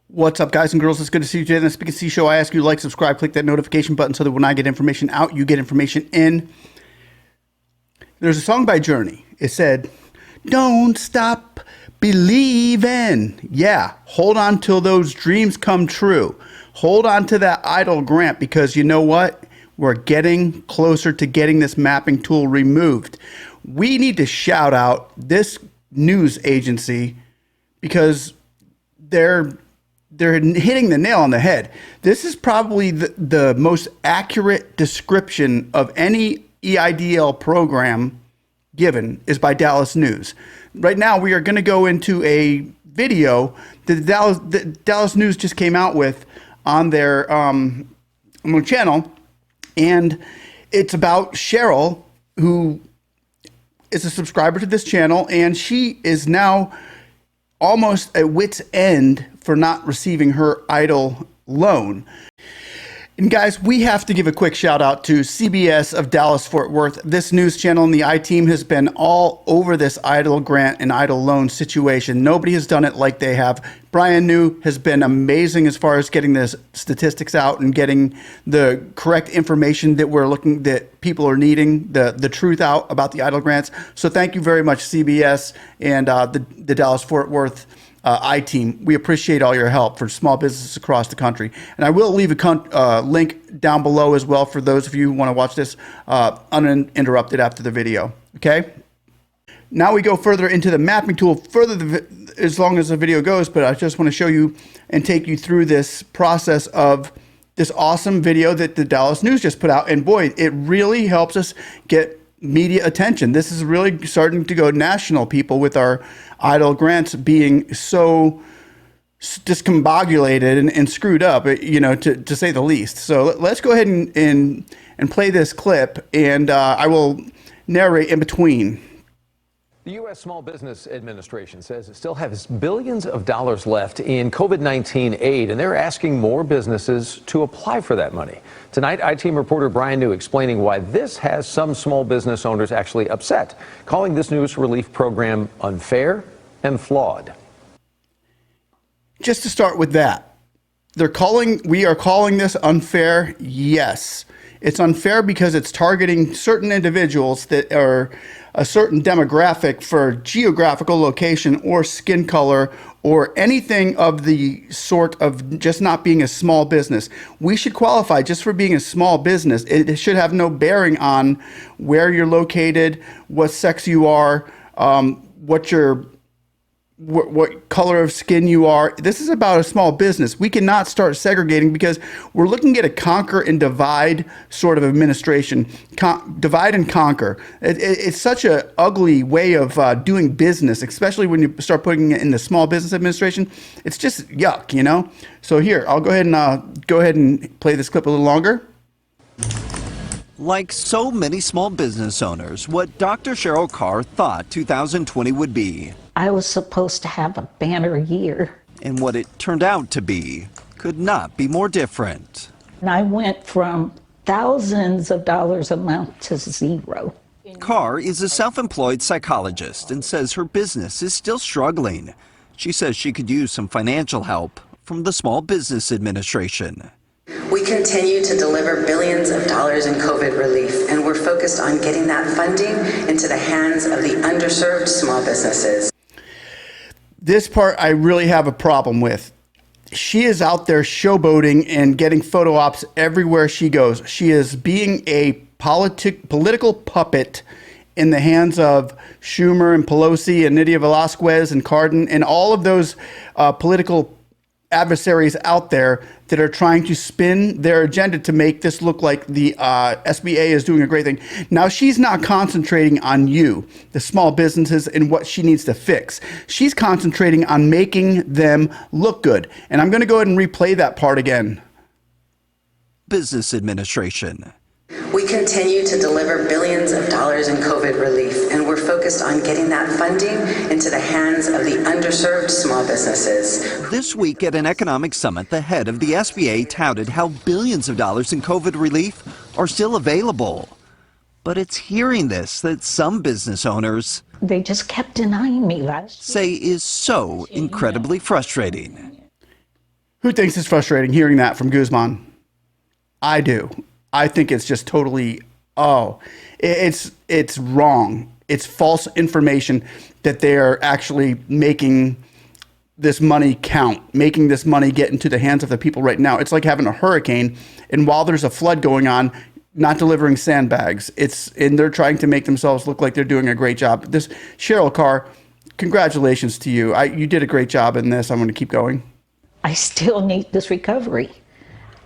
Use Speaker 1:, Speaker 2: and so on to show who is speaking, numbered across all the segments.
Speaker 1: What's up, guys and girls? It's good to see you today on the Speak and See Show. I ask you to like, subscribe, click that notification button so that when I get information out, you get information in. There's a song by Journey. It said, "Don't stop believing." Yeah, hold on till those dreams come true. Hold on to that EIDL grant because you know what? We're getting closer to getting this mapping tool removed. We need to shout out this news agency because they're hitting the nail on the head. This is probably the most accurate description of any EIDL program given is by Dallas News. Right now, we are going to go into a video that Dallas News just came out with on their channel, and it's about Cheryl, who is a subscriber to this channel, and she is now almost at wit's end for not receiving her EIDL loan. And guys, we have to give a quick shout out to CBS of Dallas Fort Worth. This news channel and the I-team has been all over this EIDL grant and EIDL loan situation. Nobody has done it like they have. Brian New has been amazing as far as getting the statistics out and getting the correct information that people are needing, the truth out about the EIDL grants. So thank you very much, CBS and the Dallas Fort Worth I-team. We appreciate all your help for small businesses across the country. And I will leave a link down below as well for those of you who want to watch this uninterrupted after the video. Okay? Now we go further into the mapping tool, as long as the video goes, but I just want to show you and take you through this process of this awesome video that the Dallas News just put out. And boy, it really helps us get media attention. This is really starting to go national, people, with our EIDL grants being so discombobulated and screwed up, you know, to say the least. So let's go ahead and play this clip, and I will narrate in between.
Speaker 2: The U.S. Small Business Administration says it still has billions of dollars left in COVID-19 aid, and they're asking more businesses to apply for that money. Tonight, I-team reporter Brian New explaining why this has some small business owners actually upset, calling this news relief program unfair and flawed.
Speaker 1: Just to start with that, we are calling this unfair. Yes, it's unfair because it's targeting certain individuals that are a certain demographic for geographical location or skin color or anything of the sort of just not being a small business. We should qualify just for being a small business. It should have no bearing on where you're located, what sex you are, what color of skin you are. This is about a small business. We cannot start segregating because we're looking at a conquer and divide sort of administration. Divide and conquer. It's such an ugly way of doing business, especially when you start putting it in the Small Business Administration. It's just yuck, you know? So here, I'll go ahead and play this clip a little longer.
Speaker 3: Like so many small business owners, what Dr. Cheryl Carr thought 2020 would be.
Speaker 4: I was supposed to have a banner year.
Speaker 3: And what it turned out to be could not be more different.
Speaker 4: And I went from thousands of dollars a month to zero.
Speaker 3: Carr is a self-employed psychologist and says her business is still struggling. She says she could use some financial help from the Small Business Administration.
Speaker 5: We continue to deliver billions of dollars in COVID relief, and we're focused on getting that funding into the hands of the underserved small businesses.
Speaker 1: This part I really have a problem with. She is out there showboating and getting photo ops everywhere she goes. She is being a political puppet in the hands of Schumer and Pelosi and Nydia Velázquez and Cardin and all of those political adversaries out there that are trying to spin their agenda to make this look like the SBA is doing a great thing. Now, she's not concentrating on you, the small businesses, and what she needs to fix. She's concentrating on making them look good. And I'm going to go ahead and replay that part again.
Speaker 3: Business Administration.
Speaker 5: We continue to deliver billions of dollars in COVID relief, and we're focused on getting that funding into the hands of the underserved small businesses.
Speaker 3: This week at an economic summit, the head of the SBA touted how billions of dollars in COVID relief are still available. But it's hearing this that some business owners
Speaker 4: They just kept denying me
Speaker 3: say is so incredibly frustrating.
Speaker 1: Who thinks it's frustrating hearing that from Guzman? I do. I think it's just totally, it's wrong. It's false information that they're actually making this money count, making this money get into the hands of the people right now. It's like having a hurricane, and while there's a flood going on, not delivering sandbags. And they're trying to make themselves look like they're doing a great job. This Cheryl Carr, congratulations to you. You did a great job in this. I'm going to keep going.
Speaker 4: I still need this recovery.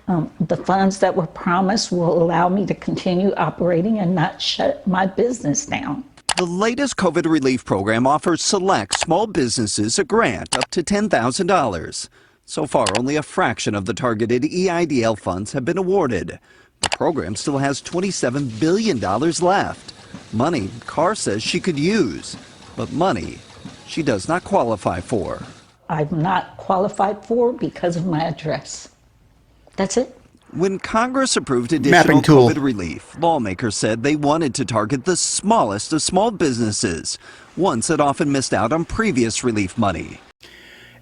Speaker 4: The funds that were promised will allow me to continue operating and not shut my business down.
Speaker 3: The latest COVID relief program offers select small businesses a grant up to $10,000. So far, only a fraction of the targeted EIDL funds have been awarded. The program still has $27 billion left. Money Carr says she could use, but money she does not qualify for.
Speaker 4: I'm not qualified for because of my address. That's it.
Speaker 3: When Congress approved additional COVID relief, lawmakers said they wanted to target the smallest of small businesses, ones that often missed out on previous relief money.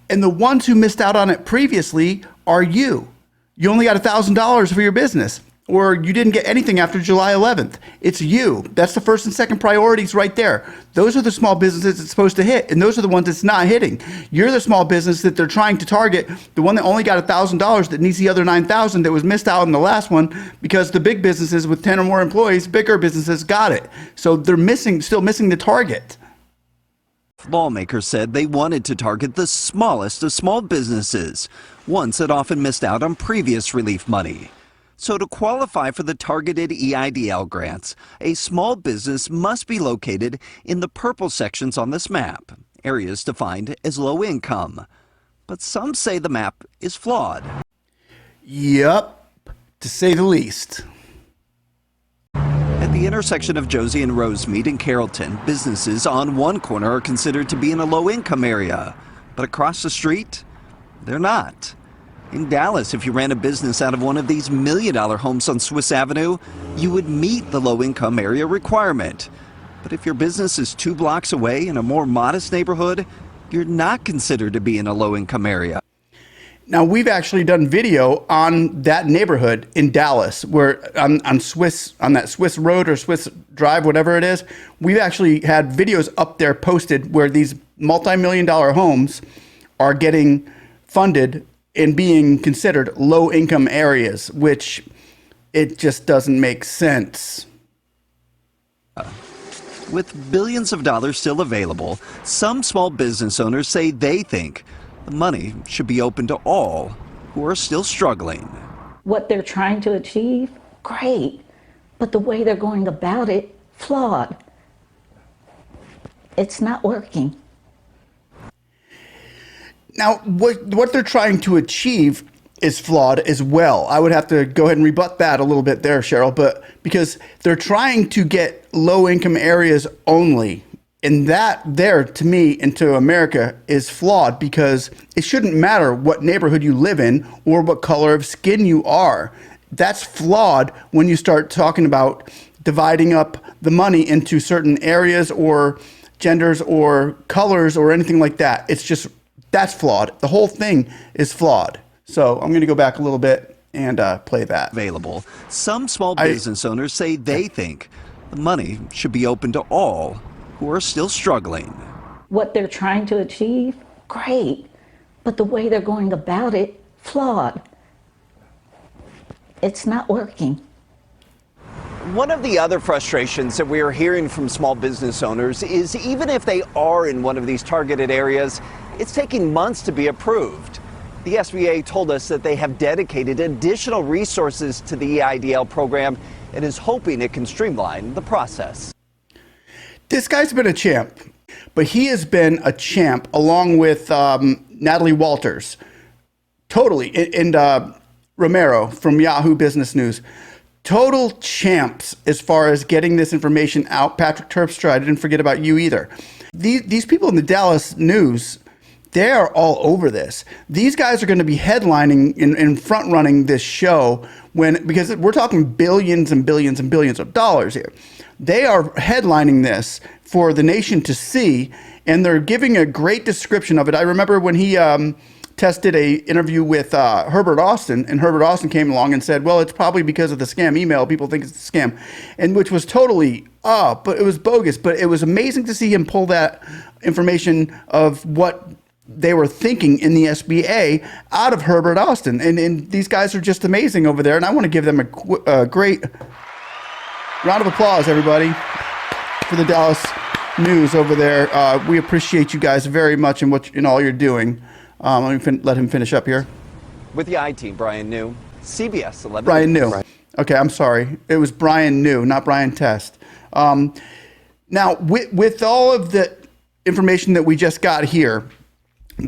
Speaker 1: And the ones who missed out on it previously are you. You only got $1,000 for your business, or you didn't get anything after July 11th. It's you. That's the first and second priorities right there. Those are the small businesses it's supposed to hit, and those are the ones it's not hitting. You're the small business that they're trying to target, the one that only got $1,000 that needs the other $9,000 that was missed out in the last one, because the big businesses with 10 or more employees, bigger businesses got it. So they're still missing the target.
Speaker 3: Lawmakers said they wanted to target the smallest of small businesses, ones that often missed out on previous relief money. So to qualify for the targeted EIDL grants, a small business must be located in the purple sections on this map, areas defined as low income. But some say the map is flawed.
Speaker 1: Yep, to say the least.
Speaker 3: At the intersection of Josie and Rosemead in Carrollton, businesses on one corner are considered to be in a low-income area, but across the street, they're not. In Dallas, if you ran a business out of one of these million-dollar homes on Swiss Avenue, you would meet the low-income area requirement. But if your business is 2 blocks away in a more modest neighborhood, you're not considered to be in a low-income area.
Speaker 1: Now, we've actually done video on that neighborhood in Dallas, where on that Swiss Road or Swiss Drive, whatever it is, we've actually had videos up there posted where these multi-million-dollar homes are getting funded and being considered low-income areas, which it just doesn't make sense.
Speaker 3: With billions of dollars still available, some small business owners say they think the money should be open to all who are still struggling.
Speaker 4: What they're trying to achieve, great, but the way they're going about it, flawed. It's not working.
Speaker 1: Now, what they're trying to achieve is flawed as well. I would have to go ahead and rebut that a little bit there, Cheryl, but because they're trying to get low-income areas only, and that there, to me, and to America, is flawed, because it shouldn't matter what neighborhood you live in or what color of skin you are. That's flawed when you start talking about dividing up the money into certain areas or genders or colors or anything like that. It's just, that's flawed. The whole thing is flawed. So I'm going to go back a little bit and play that.
Speaker 3: Available. Some small business owners say they think the money should be open to all who are still struggling.
Speaker 4: What they're trying to achieve, great, but the way they're going about it, flawed. It's not working.
Speaker 3: One of the other frustrations that we are hearing from small business owners is even if they are in one of these targeted areas, it's taking months to be approved. The SBA told us that they have dedicated additional resources to the EIDL program and is hoping it can streamline the process.
Speaker 1: This guy's been a champ, but he has been a champ along with Natalie Walters, totally, and Romero from Yahoo Business News. Total champs as far as getting this information out. Patrick Terpstra, I didn't forget about you either. These people in the Dallas news, they are all over this. These guys are going to be headlining and front running this show because we're talking billions and billions and billions of dollars here. They are headlining this for the nation to see, and they're giving a great description of it. I remember when he Tess did a interview with Herbert Austin, and Herbert Austin came along and said, well, it's probably because of the scam email. People think it's a scam, and which was totally but it was bogus. But it was amazing to see him pull that information of what they were thinking in the SBA out of Herbert Austin. And these guys are just amazing over there. And I want to give them a great round of applause, everybody, for the Dallas News over there. We appreciate you guys very much in all you're doing. Let him finish up here.
Speaker 3: With the I-Team, Brian New, CBS 11.
Speaker 1: Brian New. Okay, I'm sorry. It was Brian New, not Brian Test. Now, with all of the information that we just got here,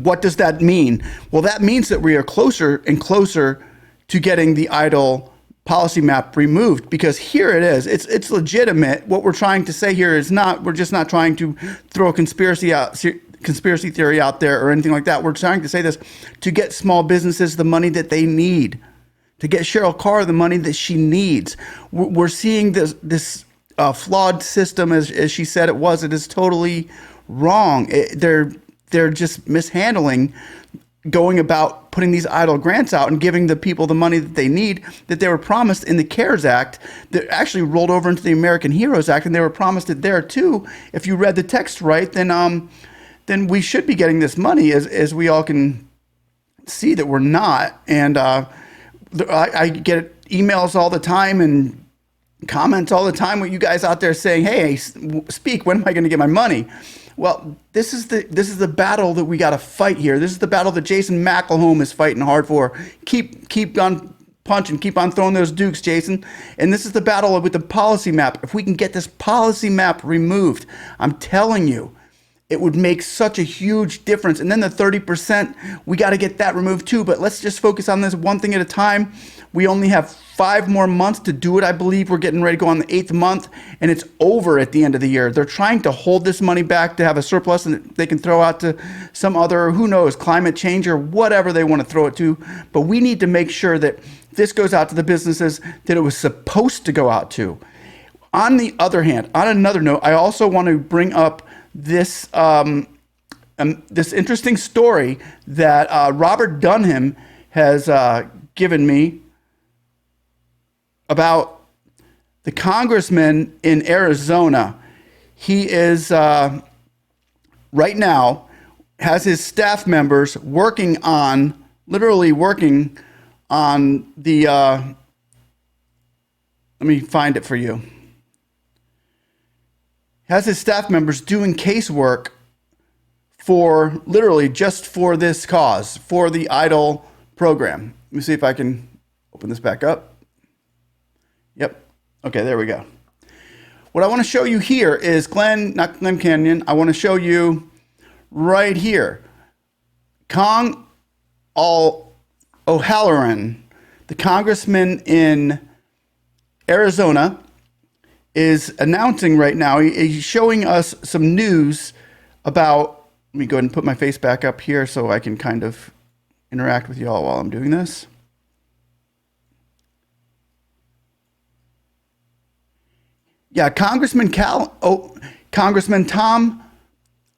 Speaker 1: what does that mean? Well, that means that we are closer and closer to getting the EIDL policy map removed, because here it is. It's legitimate. What we're trying to say here is we're just not trying to throw a conspiracy theory out there or anything like that. We're trying to say this to get small businesses the money that they need, to get Cheryl Carr the money that she needs. We're seeing this flawed system, as she said it was. It is totally wrong. They're just mishandling going about putting these EIDL grants out and giving the people the money that they need, that they were promised in the CARES Act, that actually rolled over into the American Heroes Act, and they were promised it there too. If you read the text right, then we should be getting this money, as we all can see that we're not. And I get emails all the time and comments all the time with you guys out there saying, hey, speak, when am I going to get my money? Well, this is the battle that we got to fight here. This is the battle that Jason McElhone is fighting hard for. Keep on punching, keep on throwing those dukes, Jason. And this is the battle with the policy map. If we can get this policy map removed, I'm telling you, it would make such a huge difference. And then the 30%, we got to get that removed too. But let's just focus on this one thing at a time. We only have 5 more months to do it. I believe we're getting ready to go on the 8th month, and it's over at the end of the year. They're trying to hold this money back to have a surplus and they can throw out to some other, who knows, climate change or whatever they want to throw it to. But we need to make sure that this goes out to the businesses that it was supposed to go out to. On the other hand, on another note, I also want to bring up this this interesting story that Robert Dunham has given me about the congressman in Arizona. He is right now has his staff members literally working on the, let me find it for you. Has his staff members doing casework for literally just for this cause, for the EIDL program. Let me see if I can open this back up. Yep. Okay, there we go. What I want to show you here is not Glen Canyon. I want to show you right here. O'Halloran, the congressman in Arizona, is announcing right now, he's showing us some news about, let me go ahead and put my face back up here so I can kind of interact with y'all while I'm doing this. Yeah, Congressman Tom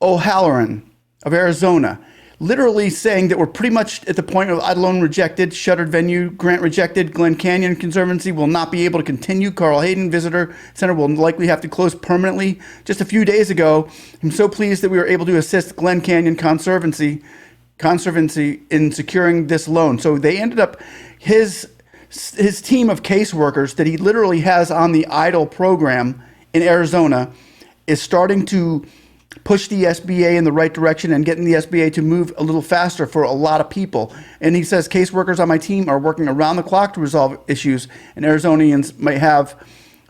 Speaker 1: O'Halloran of Arizona, literally saying that we're pretty much at the point of EIDL loan rejected, shuttered venue grant rejected, Glen Canyon Conservancy will not be able to continue, Carl Hayden Visitor Center will likely have to close permanently. Just a few days ago, I'm so pleased that we were able to assist Glen Canyon Conservancy in securing this loan. So they ended up, his team of caseworkers that he literally has on the EIDL program in Arizona is starting to push the SBA in the right direction and getting the SBA to move a little faster for a lot of people. And he says caseworkers on my team are working around the clock to resolve issues, and Arizonians might have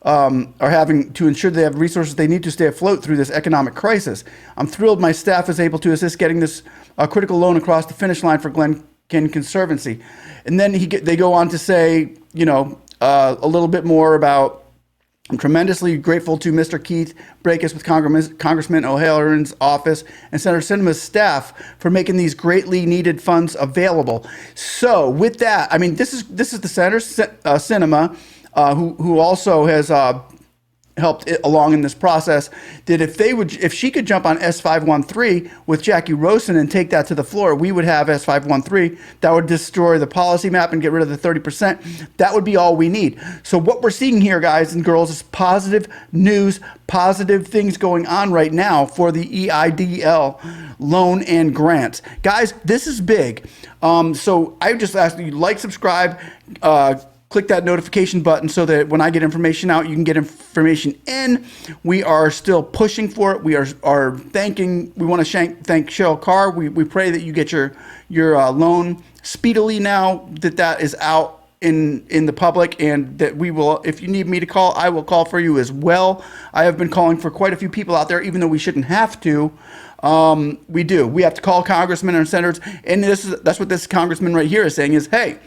Speaker 1: are having to ensure they have resources they need to stay afloat through this economic crisis. I'm thrilled my staff is able to assist getting this critical loan across the finish line for Glen Canyon Conservancy. And then they go on to say, a little bit more about, I'm tremendously grateful to Mr. Keith Breakus with Congressman O'Halloran's office and Senator Sinema's staff for making these greatly needed funds available. So with that, I mean, this is the Senator Sinema, who also has helped it along in this process, that if she could jump on S513 with Jackie Rosen and take that to the floor, we would have S513 that would destroy the policy map and get rid of the 30%. That would be all we need. So what we're seeing here, guys and girls, is positive news, positive things going on right now for the EIDL loan and grants. Guys, this is big. So I just ask you, like, subscribe, click that notification button so that when I get information out, you can get information in. We are still pushing for it. We are thanking. We want to thank Cheryl Carr. We pray that you get your loan speedily now that is out in the public, and that we will. If you need me to call, I will call for you as well. I have been calling for quite a few people out there, even though we shouldn't have to. We do. We have to call congressmen and senators, and that's what this congressman right here is saying is, hey,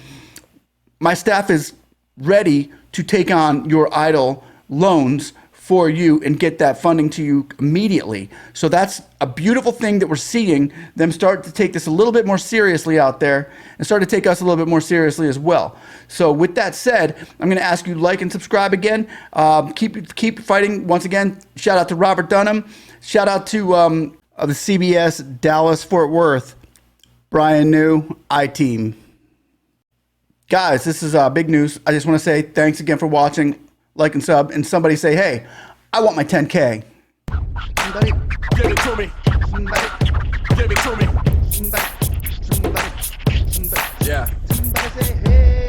Speaker 1: my staff is ready to take on your EIDL loans for you and get that funding to you immediately. So that's a beautiful thing that we're seeing them start to take this a little bit more seriously out there and start to take us a little bit more seriously as well. So with that said, I'm going to ask you to like and subscribe again. Keep fighting. Once again, shout out to Robert Dunham. Shout out to the CBS Dallas Fort Worth, Brian New, I-Team. Guys, this is big news. I just want to say thanks again for watching, like and sub, and somebody say, hey, I want my 10K. Somebody give it to me. Somebody give it to me. Somebody. Yeah. Somebody say, hey.